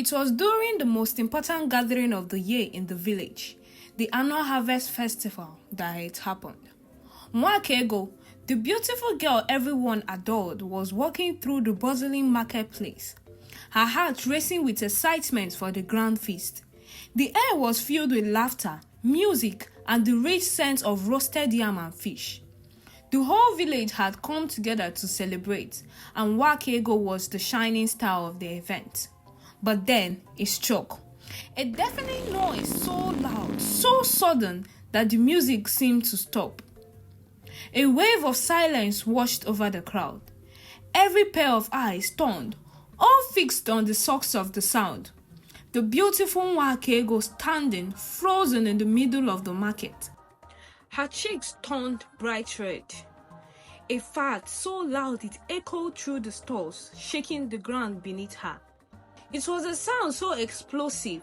It was during the most important gathering of the year in the village, the annual harvest festival, that it happened. Nwakego, the beautiful girl everyone adored, was walking through the bustling marketplace, her heart racing with excitement for the grand feast. The air was filled with laughter, music, and the rich scent of roasted yam and fish. The whole village had come together to celebrate, and Nwakego was the shining star of the event. But then it struck. A deafening noise so loud, so sudden, that the music seemed to stop. A wave of silence washed over the crowd. Every pair of eyes turned, all fixed on the source of the sound. The beautiful Nwakego standing frozen in the middle of the market. Her cheeks turned bright red. A fart so loud it echoed through the stalls, shaking the ground beneath her. It was a sound so explosive,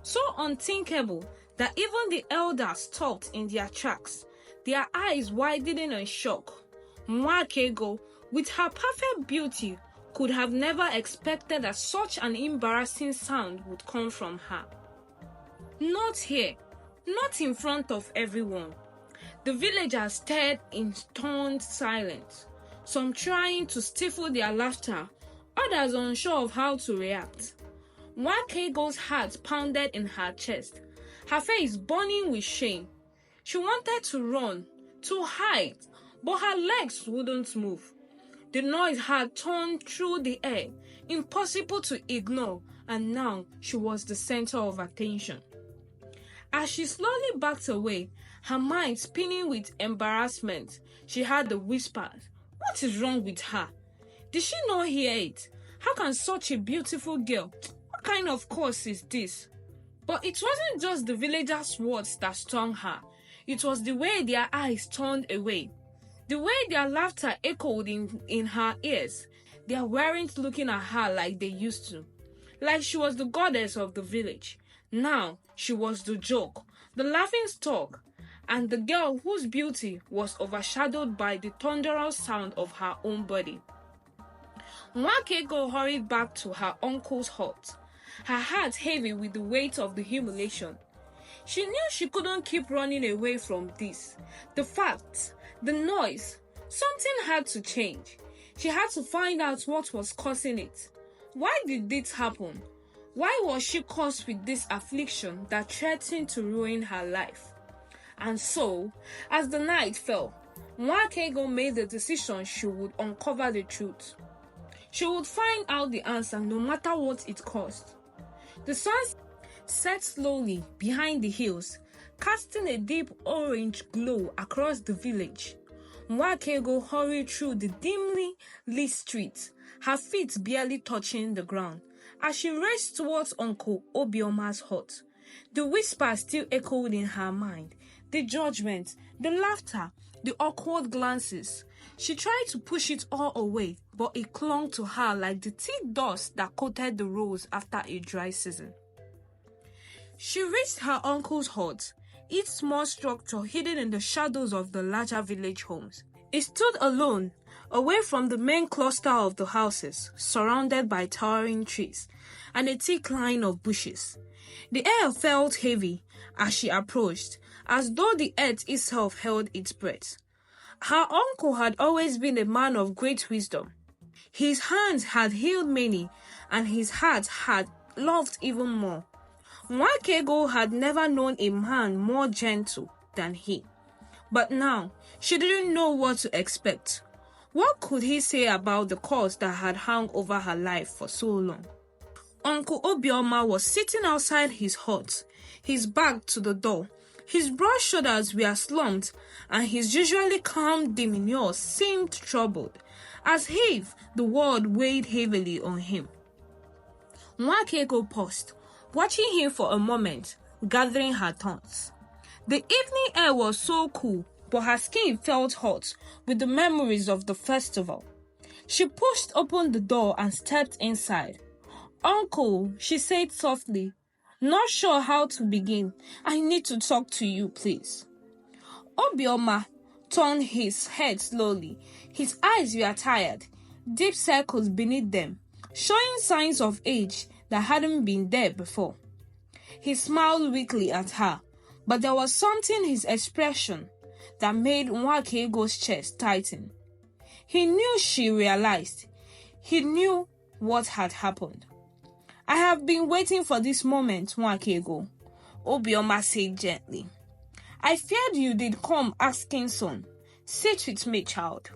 so unthinkable, that even the elders stopped in their tracks, their eyes widening in shock. Nwakego, with her perfect beauty, could have never expected that such an embarrassing sound would come from her. Not here, not in front of everyone. The villagers stared in stunned silence, some trying to stifle their laughter, others unsure of how to react. Nwakego's heart pounded in her chest, her face burning with shame. She wanted to run, to hide, but her legs wouldn't move. The noise had torn through the air, impossible to ignore, and now she was the center of attention. As she slowly backed away, her mind spinning with embarrassment, she heard the whispers. What is wrong with her? Did she not hear it? How can such a beautiful girl? What kind of curse is this? But it wasn't just the villagers' words that stung her. It was the way their eyes turned away, the way their laughter echoed in her ears. They weren't looking at her like they used to, like she was the goddess of the village. Now she was the joke, the laughing stock, and the girl whose beauty was overshadowed by the thunderous sound of her own body. Nwakego hurried back to her uncle's hut, her heart heavy with the weight of the humiliation. She knew she couldn't keep running away from this. The facts, the noise, something had to change. She had to find out what was causing it. Why did this happen? Why was she cursed with this affliction that threatened to ruin her life? And so, as the night fell, Nwakego made the decision she would uncover the truth. She would find out the answer no matter what it cost. The sun set slowly behind the hills, casting a deep orange glow across the village. Nwakego hurried through the dimly lit streets, her feet barely touching the ground, as she raced towards Uncle Obioma's hut. The whispers still echoed in her mind, the judgment, the laughter, the awkward glances. She tried to push it all away, but it clung to her like the thick dust that coated the roads after a dry season. She reached her uncle's hut, its small structure hidden in the shadows of the larger village homes. It stood alone, away from the main cluster of the houses, surrounded by towering trees and a thick line of bushes. The air felt heavy as she approached, as though the earth itself held its breath. Her uncle had always been a man of great wisdom. His hands had healed many, and his heart had loved even more. Nwakego had never known a man more gentle than he. But now, she didn't know what to expect. What could he say about the curse that had hung over her life for so long? Uncle Obioma was sitting outside his hut, his back to the door. His broad shoulders were slumped, and his usually calm demeanor seemed troubled, as if the world weighed heavily on him. Nwakego paused, watching him for a moment, gathering her thoughts. The evening air was so cool, but her skin felt hot with the memories of the festival. She pushed open the door and stepped inside. "Uncle," she said softly, "not sure how to begin. I need to talk to you, please." Obioma turned his head slowly. His eyes were tired, deep circles beneath them, showing signs of age that hadn't been there before. He smiled weakly at her, but there was something in his expression that made Nwakego's chest tighten. He knew she realized. He knew what had happened. "I have been waiting for this moment, Nwakego," Obioma said gently. "I feared you did come asking son. Sit with me, child."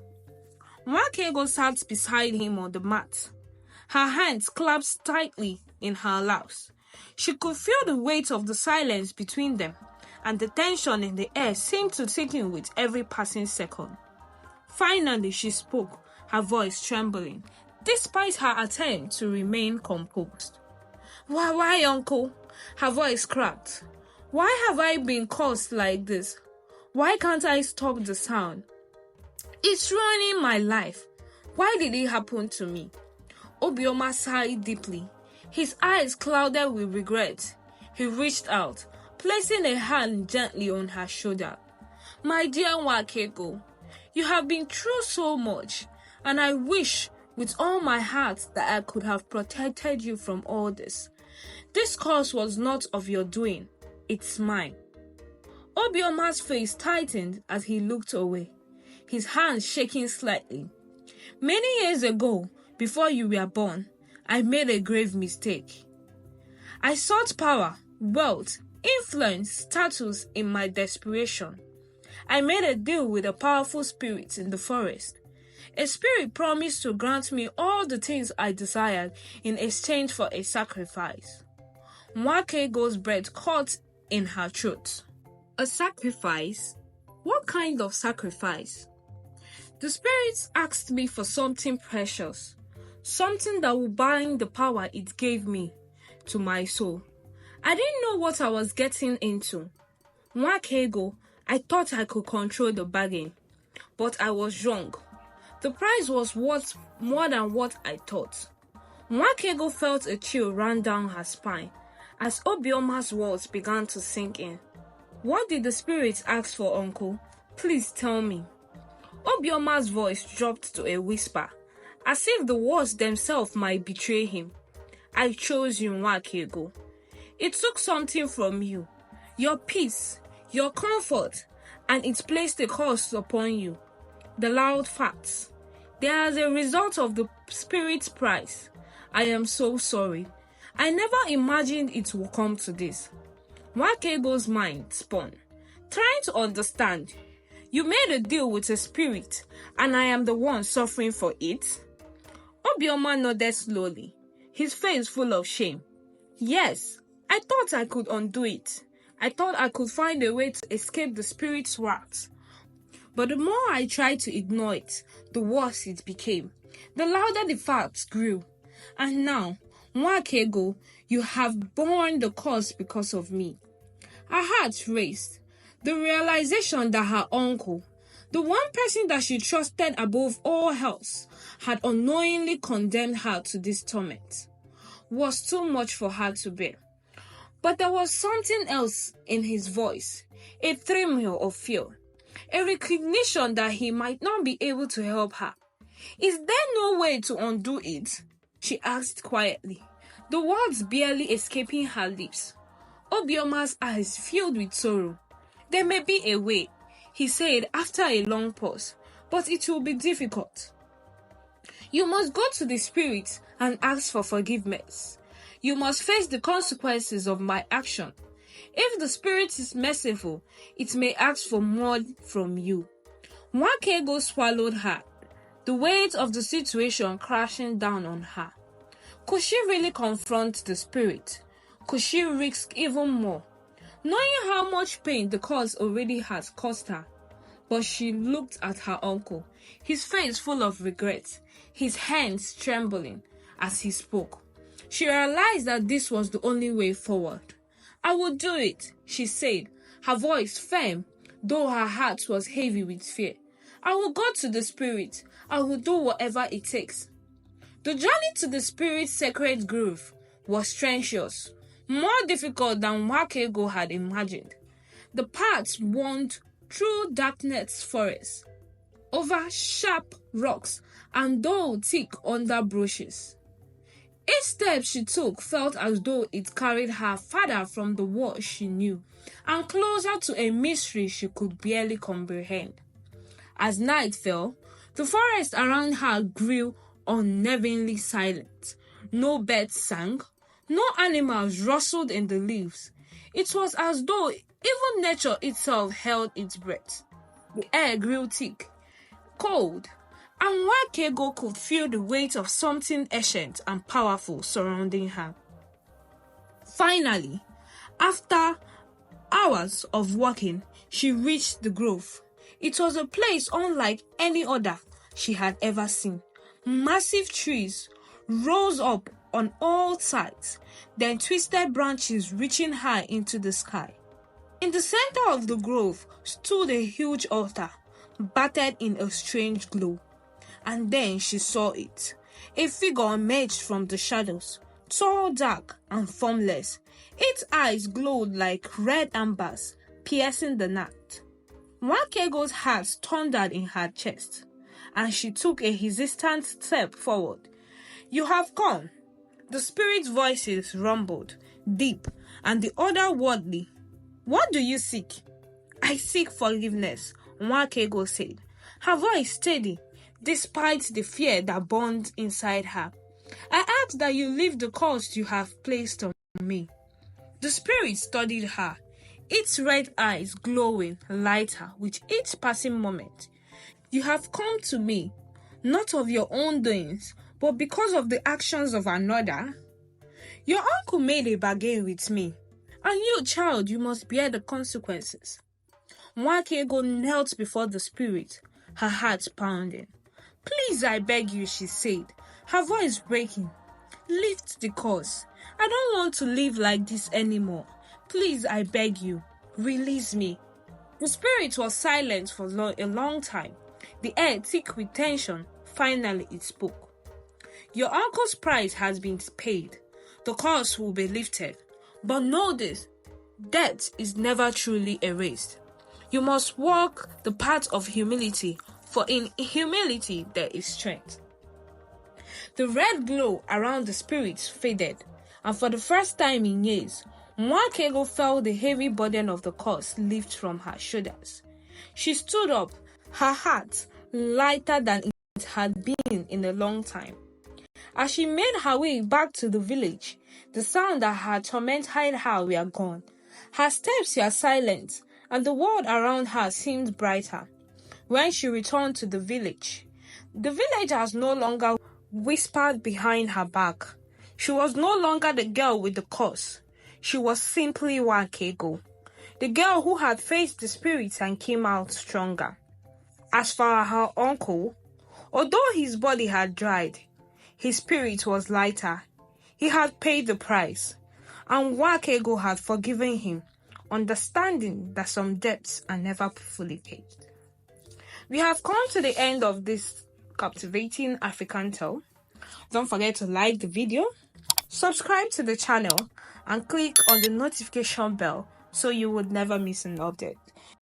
Nwakego sat beside him on the mat. Her hands clasped tightly in her laps. She could feel the weight of the silence between them, and the tension in the air seemed to thicken with every passing second. Finally she spoke, her voice trembling, despite her attempt to remain composed. Why, uncle?" Her voice cracked. "Why have I been cursed like this? Why can't I stop the sound? It's ruining my life. Why did it happen to me?" Obioma sighed deeply. His eyes clouded with regret. He reached out, placing a hand gently on her shoulder. "My dear Nwakego, you have been through so much, and I wish with all my heart that I could have protected you from all this. This curse was not of your doing, it's mine." Obioma's face tightened as he looked away, his hands shaking slightly. "Many years ago, before you were born, I made a grave mistake. I sought power, wealth, influence, status in my desperation. I made a deal with a powerful spirit in the forest. A spirit promised to grant me all the things I desired in exchange for a sacrifice." Nwakego's breath caught in her throat. "A sacrifice? What kind of sacrifice?" "The spirits asked me for something precious, something that would bind the power it gave me to my soul. I didn't know what I was getting into. Nwakego, I thought I could control the bargain, but I was wrong. The price was worth more than what I thought." Nwakego felt a chill run down her spine as Obioma's words began to sink in. "What did the spirits ask for, uncle? Please tell me." Obioma's voice dropped to a whisper, as if the words themselves might betray him. "I chose you, Nwakego. It took something from you, your peace, your comfort, and it placed a curse upon you. The loud facts. They are the result of the spirit's price. I am so sorry. I never imagined it would come to this." Nwakego's mind spun, trying to understand. "You made a deal with a spirit, and I am the one suffering for it?" Obioma nodded slowly, his face full of shame. "Yes, I thought I could undo it. I thought I could find a way to escape the spirit's wrath. But the more I tried to ignore it, the worse it became. The louder the facts grew. And now, Nwakego, you have borne the curse because of me." Her heart raced. The realization that her uncle, the one person that she trusted above all else, had unknowingly condemned her to this torment, was too much for her to bear. But there was something else in his voice, a tremor of fear, a recognition that he might not be able to help her. "Is there no way to undo it?" she asked quietly, the words barely escaping her lips. Obioma's eyes filled with sorrow. "There may be a way," he said after a long pause, "but it will be difficult. You must go to the spirit and ask for forgiveness. You must face the consequences of my action. If the spirit is merciful, it may ask for more from you." Nwakego swallowed hard, the weight of the situation crashing down on her. Could she really confront the spirit? Could she risk even more, knowing how much pain the cause already has caused her? But she looked at her uncle, his face full of regret, his hands trembling as he spoke. She realized that this was the only way forward. "I will do it," she said, her voice firm, though her heart was heavy with fear. "I will go to the spirit. I will do whatever it takes." The journey to the spirit's sacred grove was strenuous, more difficult than Nwakego had imagined. The path wound through darkness forests, over sharp rocks, and dull thick underbrushes. Each step she took felt as though it carried her farther from the world she knew and closer to a mystery she could barely comprehend. As night fell, the forest around her grew unnervingly silent. No birds sang, no animals rustled in the leaves. It was as though even nature itself held its breath. The air grew thick, cold, and Wakego could feel the weight of something ancient and powerful surrounding her. Finally, after hours of walking, she reached the grove. It was a place unlike any other she had ever seen. Massive trees rose up on all sides, then twisted branches reaching high into the sky. In the center of the grove stood a huge altar, battered in a strange glow. And then she saw it. A figure emerged from the shadows, tall, dark, and formless. Its eyes glowed like red ambers, piercing the night. Wakego's heart thundered in her chest, and she took a hesitant step forward. "You have come." The spirit's voices rumbled, deep and the otherworldly. "What do you seek?" "I seek forgiveness," Wakego said, her voice steady, despite the fear that burned inside her. "I ask that you leave the curse you have placed on me." The spirit studied her, its red eyes glowing lighter with each passing moment. "You have come to me, not of your own doings, but because of the actions of another. Your uncle made a bargain with me, and you, child, you must bear the consequences." Wakego knelt before the spirit, her heart pounding. "Please, I beg you," she said, her voice breaking. "Lift the curse. I don't want to live like this anymore. Please, I beg you, release me." The spirit was silent for a long time, the air thick with tension. Finally, it spoke. "Your uncle's price has been paid. The curse will be lifted. But know this, death is never truly erased. You must walk the path of humility, for in humility there is strength." The red glow around the spirits faded, and for the first time in years, Wakego felt the heavy burden of the curse lift from her shoulders. She stood up, her heart lighter than it had been in a long time. As she made her way back to the village, the sound that had tormented her were gone. Her steps were silent, and the world around her seemed brighter. When she returned to the villagers no longer whispered behind her back. She was no longer the girl with the curse. She was simply Wakego, the girl who had faced the spirits and came out stronger. As for her uncle, although his body had dried, his spirit was lighter. He had paid the price, and Wakego had forgiven him, understanding that some debts are never fully paid. We have come to the end of this captivating African tale. Don't forget to like the video, subscribe to the channel, and click on the notification bell so you would never miss an update.